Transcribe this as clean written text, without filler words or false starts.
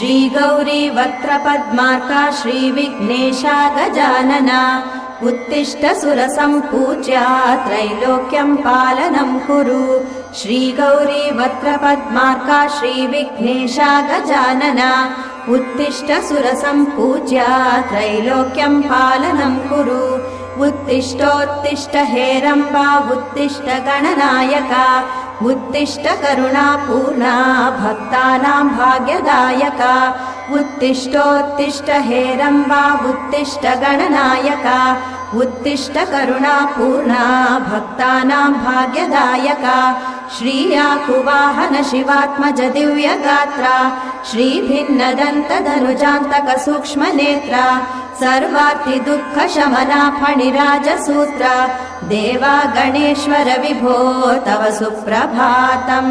श्रीगौरी वक्त्रपद्मार्का श्रीविघ्नेशा गजानना उत्तिष्ठ सुरसम्पूज्या त्रैलोक्यं पालनं कुरु श्रीगौरी वक्त्रपद्मार्का श्रीविघ्नेशा गजानना उत्तिष्ठ सुरसम्पूज्या त्रैलोक्यं पालनं कुरु उत्तिष्ठोत्तिष्ठ हेरम्बा उत्तिष्ठ गणनायका उत्तिष्ठ करुणापूर्णा भक्तानां भाग्यदायका उत्तिष्ठोत्तिष्ठ हेरम्बा उत्तिष्ठ गणनायका उत्तिष्ठ करुणापूर्णा भक्तानां भाग्यदायका श्रीयाकुवाहन शिवात्मज दिव्यगात्रा श्रीभिन्नदन्तधनुजान्तक सूक्ष्मनेत्रा सर्वार्ति दुःखशमना फणिराजसूत्रा देवा गणेश्वर विभो तव सुप्रभातम्।